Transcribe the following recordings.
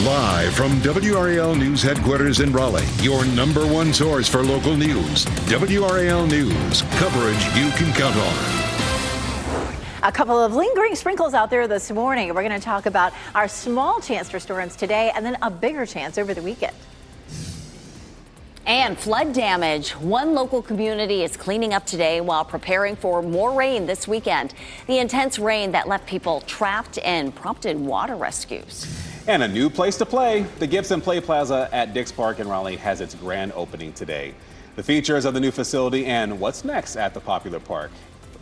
Live from WRAL News headquarters in Raleigh, your number one source for local news. WRAL News, coverage you can count on. A couple of lingering sprinkles out there this morning. We're going to talk about our small chance for storms today and then a bigger chance over the weekend. And flood damage. One local community is cleaning up today while preparing for more rain this weekend. The intense rain that left people trapped and prompted water rescues. And a new place to play. The Gibson Play Plaza at Dix Park in Raleigh has its grand opening today. The features of the new facility and what's next at the popular park.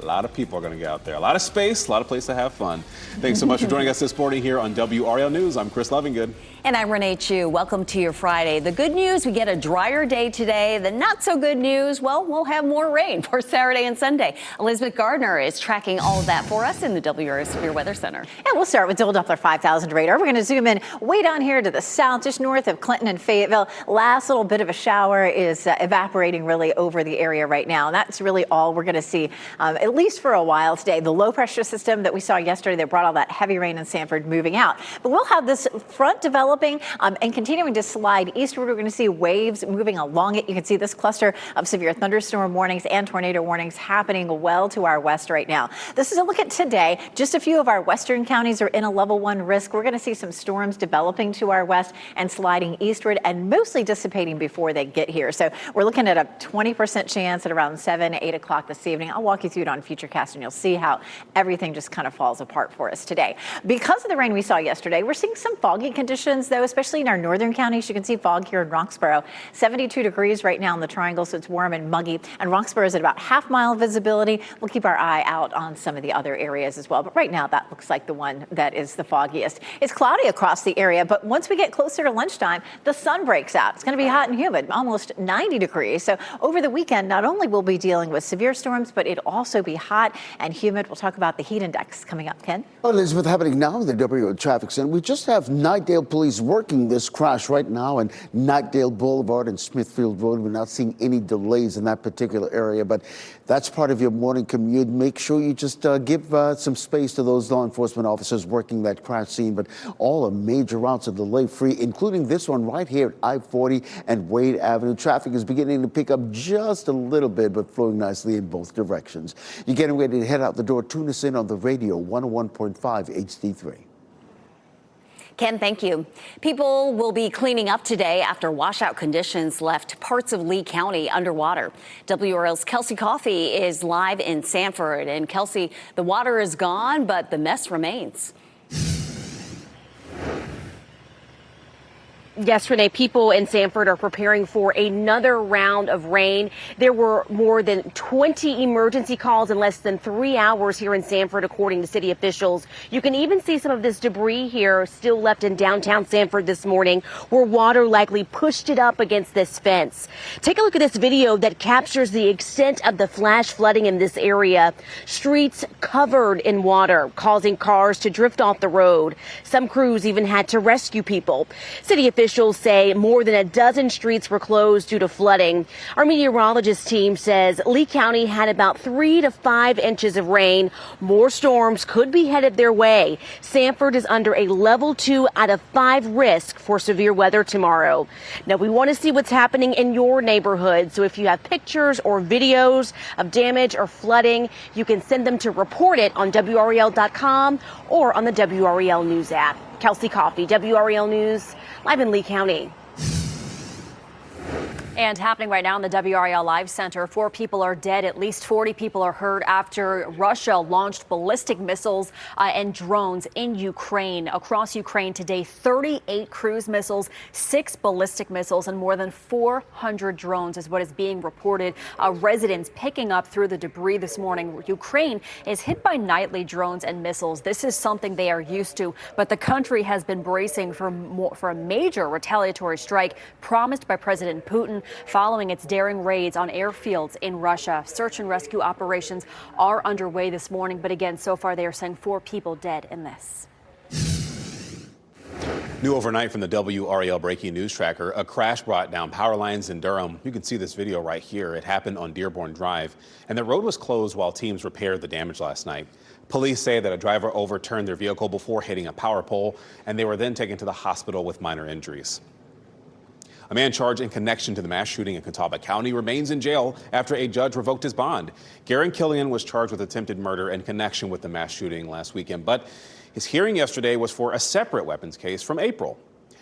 A lot of people are going to get out there. A lot of space, a lot of place to have fun. Thanks so much for joining us this morning here on WRAL News. I'm Chris Lovingood. And I'm Renee Chu. Welcome to your Friday. The good news, we get a drier day today. The not so good news, well, we'll have more rain for Saturday and Sunday. Elizabeth Gardner is tracking all of that for us in the WRAL Severe Weather Center. And we'll start with Dill Doppler 5000 radar. We're going to zoom in way down here to the south, just north of Clinton and Fayetteville. Last little bit of a shower is evaporating really over the area right now. And that's really all we're going to see, at least for a while today. The low pressure system that we saw yesterday that brought all that heavy rain in Sanford moving out. But we'll have this front developing and continuing to slide eastward. We're going to see waves moving along it. You can see this cluster of severe thunderstorm warnings and tornado warnings happening well to our west right now. This is a look at today. Just a few of our western counties are in a level 1 risk. We're going to see some storms developing to our west and sliding eastward and mostly dissipating before they get here. So we're looking at a 20% chance at around 7, 8 o'clock this evening. I'll walk you through it on Futurecast and you'll see how everything just kind of falls apart for us today. Because of the rain we saw yesterday, we're seeing some foggy conditions though, especially in our northern counties. You can see fog here in Roxborough. 72 degrees right now in the triangle, so it's warm and muggy. And Roxborough is at about half-mile visibility. We'll keep our eye out on some of the other areas as well. But right now, that looks like the one that is the foggiest. It's cloudy across the area, but once we get closer to lunchtime, the sun breaks out. It's going to be hot and humid, almost 90 degrees. So over the weekend, not only will we be dealing with severe storms, but it'll also be hot and humid. We'll talk about the heat index coming up. Ken? Well, Elizabeth, happening now in the WRAL Traffic Center. We just have Knightdale Police working this crash right now in Knightdale Boulevard and Smithfield Road. We're not seeing any delays in that particular area, but that's part of your morning commute. Make sure you just give some space to those law enforcement officers working that crash scene. But all the major routes are delay-free, including this one right here at I-40 and Wade Avenue. Traffic is beginning to pick up just a little bit, but flowing nicely in both directions. You're getting ready to head out the door. Tune us in on the radio, 101.5 HD3. Ken, thank you. People will be cleaning up today after washout conditions left parts of Lee County underwater. WRAL's Kelsey Coffey is live in Sanford. And Kelsey, the water is gone, but the mess remains. Yes, Renee, people in Sanford are preparing for another round of rain. There were more than 20 emergency calls in less than 3 hours here in Sanford, according to city officials. You can even see some of this debris here still left in downtown Sanford this morning, where water likely pushed it up against this fence. Take a look at this video that captures the extent of the flash flooding in this area. Streets covered in water, causing cars to drift off the road. Some crews even had to rescue people. City officials say more than a dozen streets were closed due to flooding. Our meteorologist team says Lee County had about 3 to 5 inches of rain. More storms could be headed their way. Sanford is under a level 2 out of 5 risk for severe weather tomorrow. Now, we want to see what's happening in your neighborhood. So if you have pictures or videos of damage or flooding, you can send them to report it on WRAL.com or on the WRAL News app. Kelsey Coffey, WRAL News, live in Lee County. And happening right now in the WRAL Live Center, 4 people are dead. At least 40 people are hurt after Russia launched ballistic missiles and drones in Ukraine. Across Ukraine today, 38 cruise missiles, 6 ballistic missiles, and more than 400 drones is what is being reported. Residents picking up through the debris this morning. Ukraine is hit by nightly drones and missiles. This is something they are used to, but the country has been bracing for a major retaliatory strike promised by President Putin following its daring raids on airfields in Russia. Search and rescue operations are underway this morning, but again, so far they are saying 4 people dead in this. New overnight from the WRAL Breaking News Tracker, a crash brought down power lines in Durham. You can see this video right here. It happened on Dearborn Drive, and the road was closed while teams repaired the damage last night. Police say that a driver overturned their vehicle before hitting a power pole, and they were then taken to the hospital with minor injuries. A man charged in connection to the mass shooting in Catawba County remains in jail after a judge revoked his bond. Garen Killian was charged with attempted murder in connection with the mass shooting last weekend, but his hearing yesterday was for a separate weapons case from April.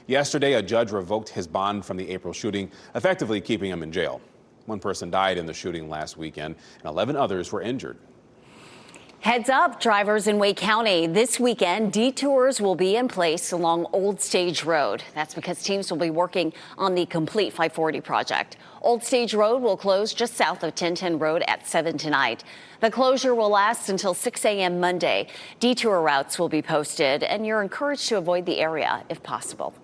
Yesterday, a judge revoked his bond from the April shooting, effectively keeping him in jail. One person died in the shooting last weekend, and 11 others were injured. Heads up, drivers in Wake County. This weekend, detours will be in place along Old Stage Road. That's because teams will be working on the complete 540 project. Old Stage Road will close just south of 1010 Road at 7 tonight. The closure will last until 6 a.m. Monday. Detour routes will be posted, and you're encouraged to avoid the area if possible.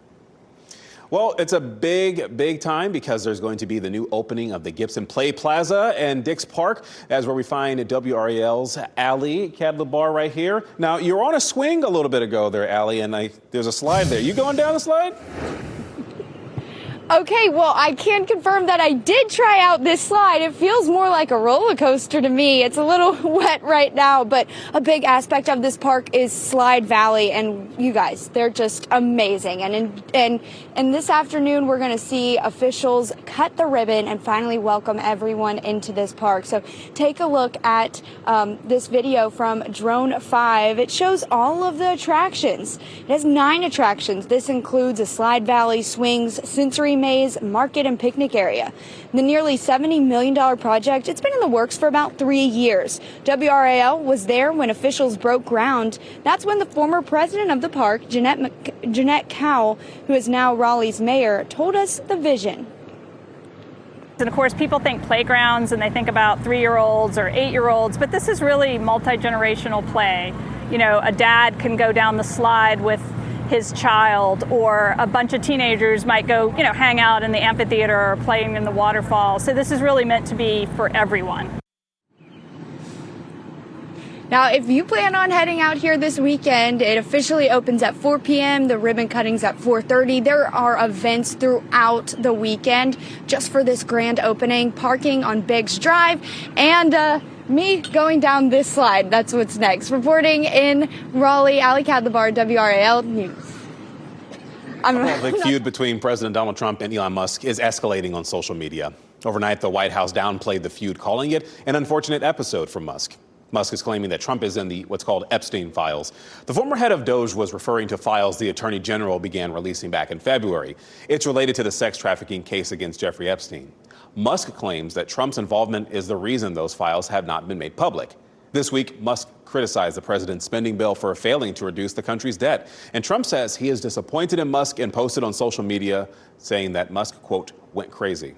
Well, it's a big time because there's going to be the new opening of the Gibson Play Plaza and Dix Park. That's where we find WRAL's Allie Cadlebar right here. Now, you were on a swing a little bit ago there, Allie, and there's a slide there. You going down the slide? Okay, well, I can confirm that I did try out this slide. It feels more like a roller coaster to me. It's a little wet right now, but a big aspect of this park is Slide Valley, and you guys, they're just amazing. And this afternoon, we're going to see officials cut the ribbon and finally welcome everyone into this park. So take a look at this video from Drone 5. It shows all of the attractions. It has 9 attractions. This includes a Slide Valley, swings, sensory maze, market, and picnic area. The nearly $70 million project, it's been in the works for about 3 years. WRAL was there when officials broke ground. That's when the former president of the park, Jeanette Cowell, who is now Raleigh's mayor, told us the vision. And of course, people think playgrounds and they think about 3-year-olds or 8-year-olds, but this is really multi-generational play. You know, a dad can go down the slide with his child, or a bunch of teenagers might go, hang out in the amphitheater or playing in the waterfall. So this is really meant to be for everyone. Now, if you plan on heading out here this weekend, it officially opens at 4 p.m. The ribbon cutting's at 4:30. There are events throughout the weekend just for this grand opening. Parking on Biggs Drive, and me going down this slide. That's what's next. Reporting in Raleigh, Allie Cadlebar, WRAL News. The feud between President Donald Trump and Elon Musk is escalating on social media. Overnight, the White House downplayed the feud, calling it an unfortunate episode for Musk. Musk is claiming that Trump is in the what's called Epstein files. The former head of Doge was referring to files the Attorney General began releasing back in February. It's related to the sex trafficking case against Jeffrey Epstein. Musk claims that Trump's involvement is the reason those files have not been made public. This week, Musk criticized the president's spending bill for failing to reduce the country's debt. And Trump says he is disappointed in Musk and posted on social media saying that Musk, quote, went crazy.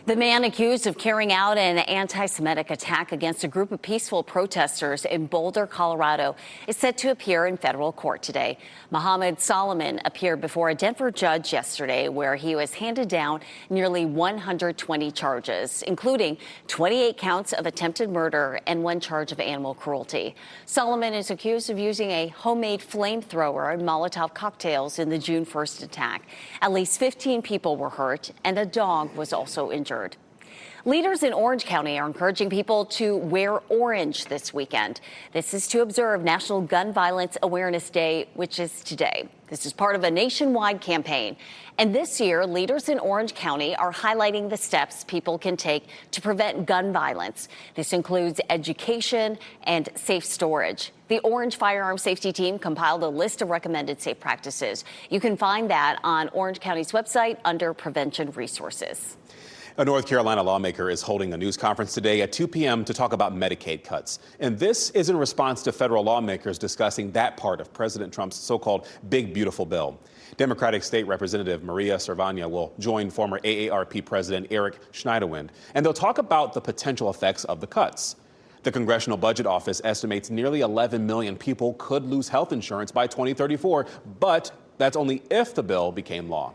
The man accused of carrying out an anti-Semitic attack against a group of peaceful protesters in Boulder, Colorado, is set to appear in federal court today. Mohammed Solomon appeared before a Denver judge yesterday, where he was handed down nearly 120 charges, including 28 counts of attempted murder and 1 charge of animal cruelty. Solomon is accused of using a homemade flamethrower and Molotov cocktails in the June 1st attack. At least 15 people were hurt, and a dog was also injured. Leaders in Orange County are encouraging people to wear orange this weekend. This is to observe National Gun Violence Awareness Day, which is today. This is part of a nationwide campaign. And this year, leaders in Orange County are highlighting the steps people can take to prevent gun violence. This includes education and safe storage. The Orange Firearm Safety Team compiled a list of recommended safe practices. You can find that on Orange County's website under Prevention Resources. A North Carolina lawmaker is holding a news conference today at 2 p.m. to talk about Medicaid cuts. And this is in response to federal lawmakers discussing that part of President Trump's so-called Big Beautiful Bill. Democratic State Representative Maria Cervania will join former AARP President Eric Schneiderwind, and they'll talk about the potential effects of the cuts. The Congressional Budget Office estimates nearly 11 million people could lose health insurance by 2034, but that's only if the bill became law.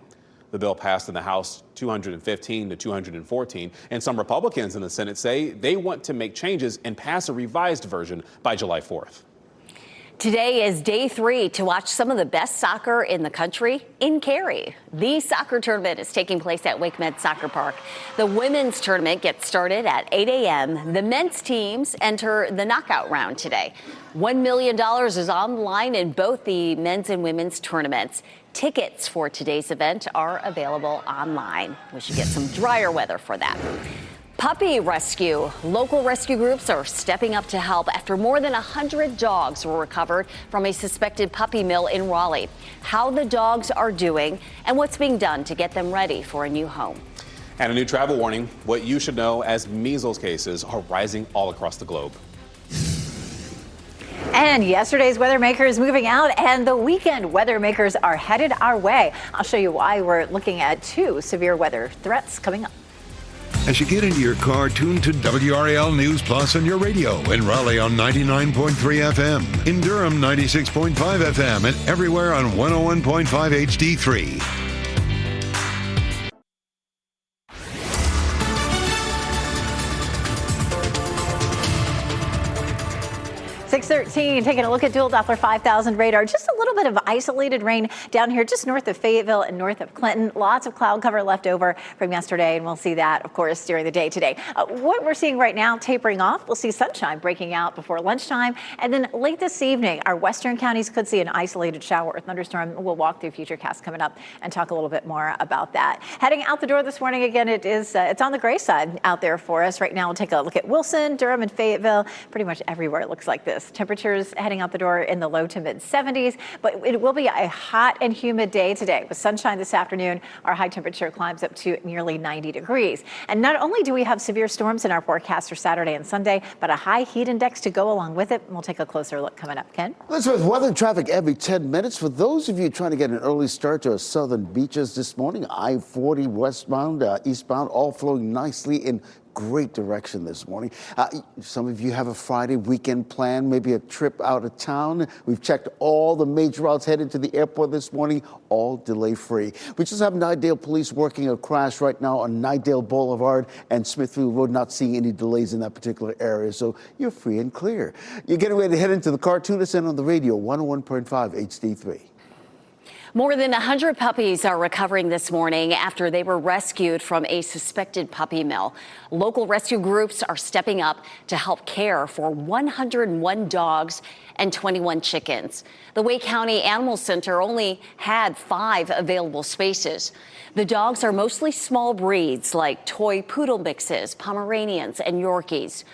The bill passed in the House 215 to 214, and some Republicans in the Senate say they want to make changes and pass a revised version by July 4th. Today is day 3 to watch some of the best soccer in the country in Cary. The soccer tournament is taking place at WakeMed Soccer Park. The women's tournament gets started at 8 a.m. The men's teams enter the knockout round today. $1 million is on the line in both the men's and women's tournaments. Tickets for today's event are available online. We should get some drier weather for that. Puppy rescue. Local rescue groups are stepping up to help after more than 100 dogs were recovered from a suspected puppy mill in Raleigh. How the dogs are doing and what's being done to get them ready for a new home. And a new travel warning, what you should know as measles cases are rising all across the globe. And yesterday's weather maker is moving out, and the weekend weather makers are headed our way. I'll show you why we're looking at 2 severe weather threats coming up. As you get into your car, tune to WRAL News Plus on your radio. In Raleigh on 99.3 FM. In Durham, 96.5 FM. And everywhere on 101.5 HD3. 6:13, taking a look at dual Doppler 5000 radar. Just a little bit of isolated rain down here just north of Fayetteville and north of Clinton. Lots of cloud cover left over from yesterday, and we'll see that, of course, during the day today. What we're seeing right now, tapering off. We'll see sunshine breaking out before lunchtime. And then late this evening, our western counties could see an isolated shower or thunderstorm. We'll walk through Futurecast coming up and talk a little bit more about that. Heading out the door this morning, again, it's on the gray side out there for us. Right now, we'll take a look at Wilson, Durham, and Fayetteville. Pretty much everywhere it looks like this. Temperatures heading out the door in the low to mid 70s, but it will be a hot and humid day today. With sunshine this afternoon, our high temperature climbs up to nearly 90 degrees. And not only do we have severe storms in our forecast for Saturday and Sunday, but a high heat index to go along with it. We'll take a closer look coming up. Ken? Elizabeth, weather and traffic every 10 minutes. For those of you trying to get an early start to our southern beaches this morning, I-40 westbound, eastbound, all flowing nicely in great direction this morning. Some of you have a Friday weekend plan, maybe a trip out of town. We've checked all the major routes headed to the airport this morning, all delay free. We just have Nightdale police working a crash right now on Nightdale Boulevard and Smithfield Road, not seeing any delays in that particular area, so you're free and clear. You're getting ready to head into the Cartoon Center on the radio, 101.5 HD3. More than 100 puppies are recovering this morning after they were rescued from a suspected puppy mill. Local rescue groups are stepping up to help care for 101 dogs and 21 chickens. The Wake County Animal Center only had 5 available spaces. The dogs are mostly small breeds like toy poodle mixes, Pomeranians, and Yorkies.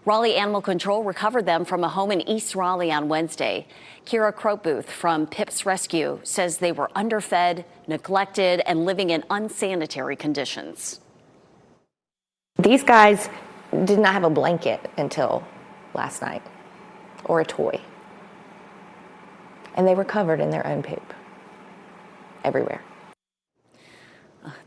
Raleigh Animal Control recovered them from a home in East Raleigh on Wednesday. Kira Cropebuth from Pips Rescue says they were underfed, neglected, and living in unsanitary conditions. These guys did not have a blanket until last night, or a toy. And they were covered in their own poop everywhere.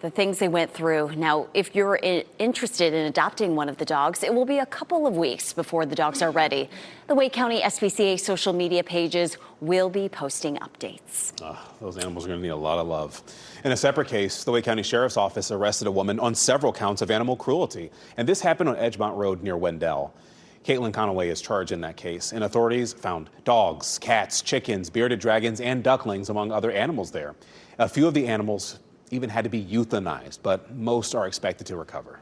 The things they went through. Now, if you're interested in adopting one of the dogs, it will be a couple of weeks before the dogs are ready. The Wake County SPCA social media pages will be posting updates. Those animals are going to need a lot of love. In a separate case, the Wake County Sheriff's Office arrested a woman on several counts of animal cruelty, and this happened on Edgemont Road near Wendell. Caitlin Conaway is charged in that case, and authorities found dogs, cats, chickens, bearded dragons, and ducklings, among other animals there. A few of the animals even had to be euthanized, but most are expected to recover.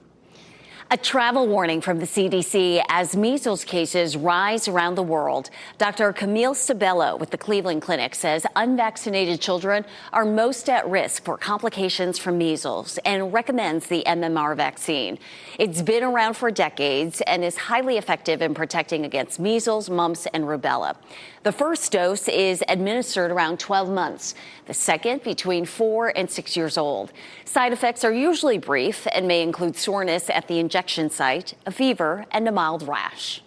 A travel warning from the CDC as measles cases rise around the world. Dr. Camille Sabello with the Cleveland Clinic says unvaccinated children are most at risk for complications from measles and recommends the MMR vaccine. It's been around for decades and is highly effective in protecting against measles, mumps, and rubella. The first dose is administered around 12 months, the second between 4 and 6 years old. Side effects are usually brief and may include soreness at the injection site, a fever, and a mild rash.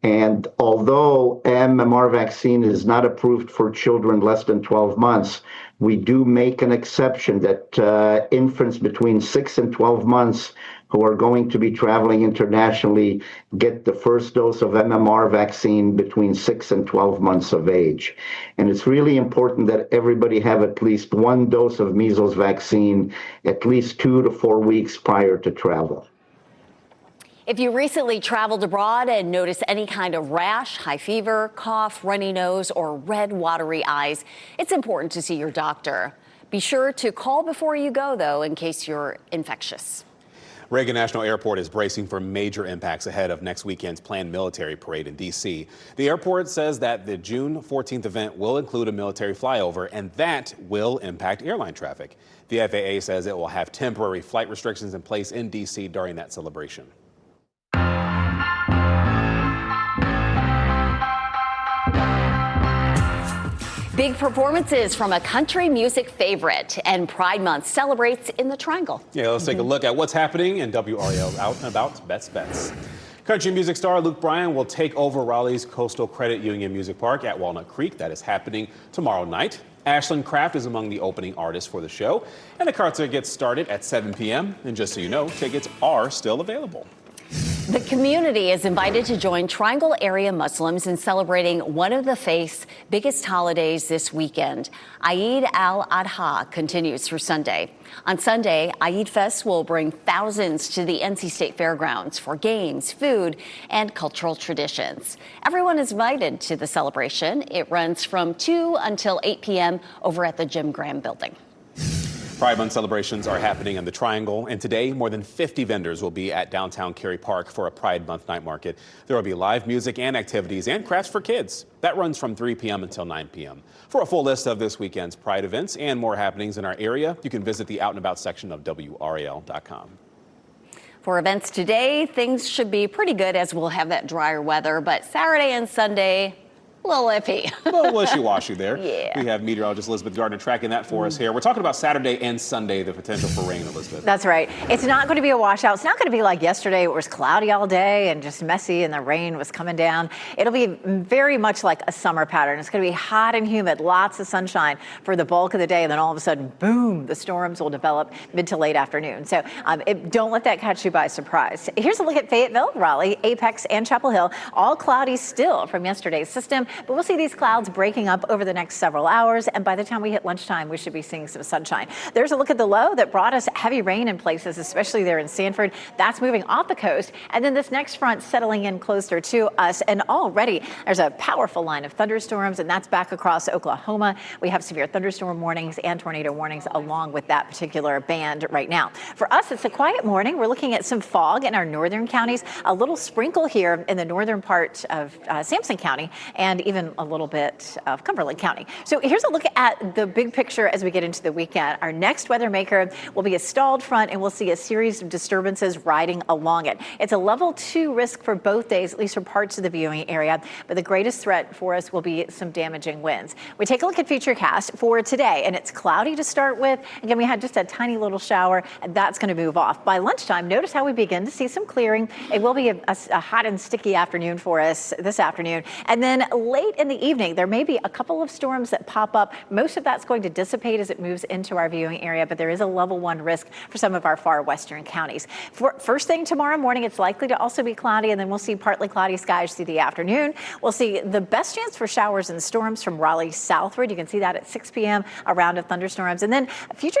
And although MMR vaccine is not approved for children less than 12 months, we do make an exception that infants between 6 and 12 months who are going to be traveling internationally get the first dose of MMR vaccine between 6 and 12 months of age. And it's really important that everybody have at least 1 dose of measles vaccine at least 2 to 4 weeks prior to travel. If you recently traveled abroad and notice any kind of rash, high fever, cough, runny nose, or red, watery eyes, it's important to see your doctor. Be sure to call before you go, though, in case you're infectious. Reagan National Airport is bracing for major impacts ahead of next weekend's planned military parade in D.C. The airport says that the June 14th event will include a military flyover, and that will impact airline traffic. The FAA says it will have temporary flight restrictions in place in D.C. during that celebration. Big performances from a country music favorite, and Pride Month celebrates in the Triangle. Yeah, let's take a look at what's happening in WRAL Out and About Bets Bets. Country music star Luke Bryan will take over Raleigh's Coastal Credit Union Music Park at Walnut Creek. That is happening tomorrow night. Ashland Craft is among the opening artists for the show, and the concert gets started at 7 p.m. And just so you know, tickets are still available. The community is invited to join Triangle area Muslims in celebrating one of the faith's biggest holidays this weekend. Eid al-Adha continues through Sunday. On Sunday, Eid Fest will bring thousands to the NC State Fairgrounds for games, food, and cultural traditions. Everyone is invited to the celebration. It runs from 2 until 8 p.m. over at the Jim Graham Building. Pride Month celebrations are happening in the Triangle, and today more than 50 vendors will be at downtown Cary Park for a Pride Month night market. There will be live music and activities and crafts for kids. That runs from 3 p.m. until 9 p.m. For a full list of this weekend's Pride events and more happenings in our area, you can visit the Out and About section of WRAL.com. For events today, things should be pretty good as we'll have that drier weather, but Saturday and Sunday, a little iffy. A little wishy-washy there. Yeah. We have meteorologist Elizabeth Gardner tracking that for us here. We're talking about Saturday and Sunday, the potential for rain, Elizabeth. That's right. It's not going to be a washout. It's not going to be like yesterday. It was cloudy all day and just messy and the rain was coming down. It'll be very much like a summer pattern. It's going to be hot and humid, lots of sunshine for the bulk of the day. And then all of a sudden, boom, the storms will develop mid to late afternoon. So don't let that catch you by surprise. Here's a look at Fayetteville, Raleigh, Apex, and Chapel Hill. All cloudy still from yesterday's system. But we'll see these clouds breaking up over the next several hours, and by the time we hit lunchtime, we should be seeing some sunshine. There's a look at the low that brought us heavy rain in places, especially there in Sanford. That's moving off the coast, and then this next front settling in closer to us, and already there's a powerful line of thunderstorms, and that's back across Oklahoma. We have severe thunderstorm warnings and tornado warnings along with that particular band right now. For us, it's a quiet morning. We're looking at some fog in our northern counties, a little sprinkle here in the northern part of Sampson County, and even a little bit of Cumberland County. So here's a look at the big picture as we get into the weekend. Our next weather maker will be a stalled front, and we'll see a series of disturbances riding along it. It's a level 2 risk for both days, at least for parts of the viewing area, but the greatest threat for us will be some damaging winds. We take a look at Futurecast for today, and it's cloudy to start with. Again, we had just a tiny little shower, and that's going to move off. By lunchtime, notice how we begin to see some clearing. It will be a hot and sticky afternoon for us this afternoon, and then late in the evening, there may be a couple of storms that pop up. Most of that's going to dissipate as it moves into our viewing area, but there is a level 1 risk for some of our far western counties. For first thing tomorrow morning, it's likely to also be cloudy, and then we'll see partly cloudy skies through the afternoon. We'll see the best chance for showers and storms from Raleigh southward. You can see that at 6 p.m., a round of thunderstorms. And then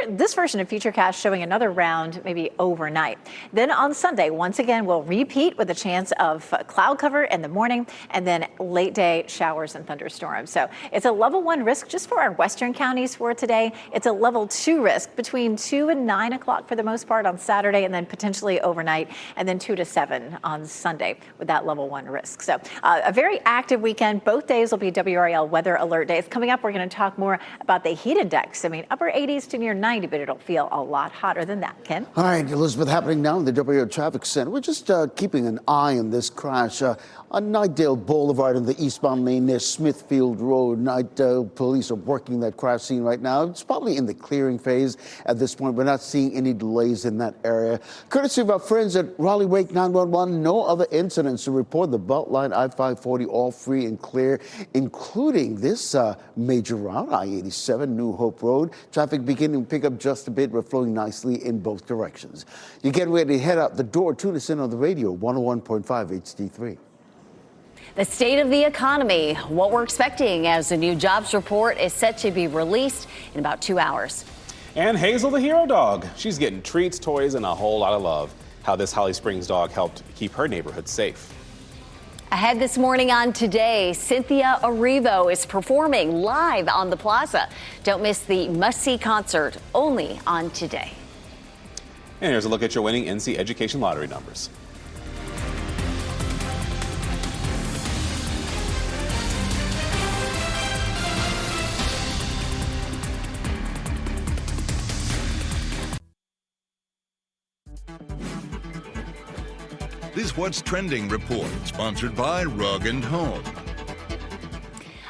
this version of Futurecast showing another round maybe overnight. Then on Sunday, once again, we'll repeat with a chance of cloud cover in the morning, and then late day showers and thunderstorms. So it's a level 1 risk just for our western counties for today. It's a level 2 risk between 2 and 9 o'clock for the most part on Saturday, and then potentially overnight, and then 2 to 7 on Sunday with that level 1 risk. So a very active weekend. Both days will be WRAL weather alert days. Coming up, we're going to talk more about the heat index. I mean, upper 80s to near 90, but it'll feel a lot hotter than that, Ken. All right, Elizabeth, happening now in the WRAL Traffic Center. We're just keeping an eye on this crash on Nightdale Boulevard in the eastbound lane near Smithfield Road. Nightdale police are working that crash scene right now. It's probably in the clearing phase at this point. We're not seeing any delays in that area. Courtesy of our friends at Raleigh Wake 911, no other incidents to report. The Beltline I-540 all free and clear, including this major route, I-87 New Hope Road. Traffic beginning to pick up just a bit. We're flowing nicely in both directions. You get ready to head out the door. Tune us in on the radio, 101.5 HD3. The state of the economy, what we're expecting as the new jobs report is set to be released in about 2 hours. And Hazel the hero dog. She's getting treats, toys, and a whole lot of love. how this Holly Springs dog helped keep her neighborhood safe. Ahead this morning on Today, Cynthia Erivo is performing live on the plaza. Don't miss the must-see concert, only on Today. And here's a look at your winning NC Education Lottery numbers. This What's Trending report, sponsored by Rug & Home.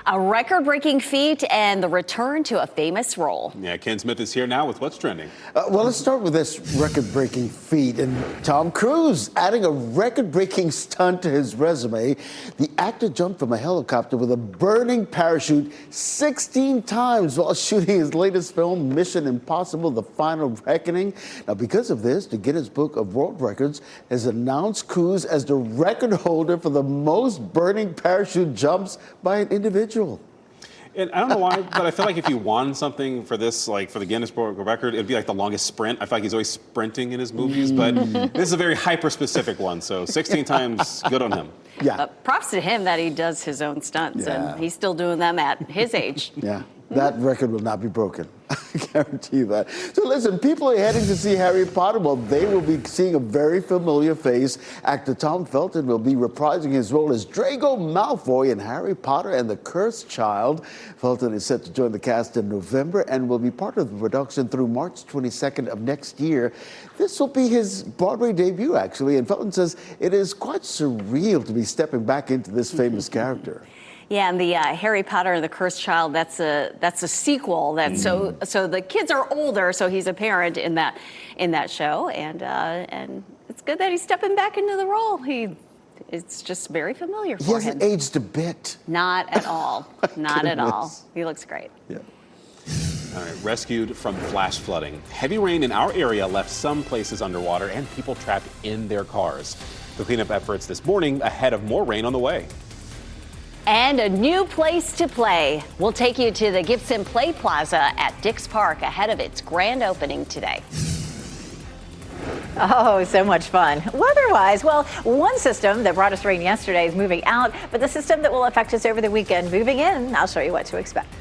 A record-breaking feat and the return to a famous role. Yeah, Ken Smith is here now with What's Trending. Well, let's start with this record-breaking feat. And Tom Cruise adding a record-breaking stunt to his resume. The actor jumped from a helicopter with a burning parachute 16 times while shooting his latest film, Mission Impossible: The Final Reckoning. Now, because of this, the Guinness Book of World Records has announced Cruise as the record holder for the most burning parachute jumps by an individual. And I don't know why, but I feel like if you won something for this, like for the Guinness Book of Record, it'd be like the longest sprint. I feel like he's always sprinting in his movies, but this is a very hyper-specific one, so 16 times, good on him. Yeah. Props to him that he does his own stunts, and he's still doing them at his age. Yeah, that record will not be broken. I guarantee you that. So listen, people are heading to see Harry Potter. Well, they will be seeing a very familiar face. Actor Tom Felton will be reprising his role as Draco Malfoy in Harry Potter and the Cursed Child. Felton is set to join the cast in November and will be part of the production through March 22nd of next year. This will be his Broadway debut, actually, and Felton says it is quite surreal to be stepping back into this famous character. Yeah, and the Harry Potter and the Cursed Child, that's a sequel. So the kids are older, so he's a parent in that show, and it's good that he's stepping back into the role. It's just very familiar for him. He hasn't aged a bit. Not at all. Not at all. He looks great. Yeah. All right, rescued from flash flooding. Heavy rain in our area left some places underwater and people trapped in their cars. The cleanup efforts this morning ahead of more rain on the way. And a new place to play. We'll take you to the Gibson Play Plaza at Dix Park ahead of its grand opening today. Oh, so much fun. Weather-wise, well, one system that brought us rain yesterday is moving out, but the system that will affect us over the weekend moving in. I'll show you what to expect.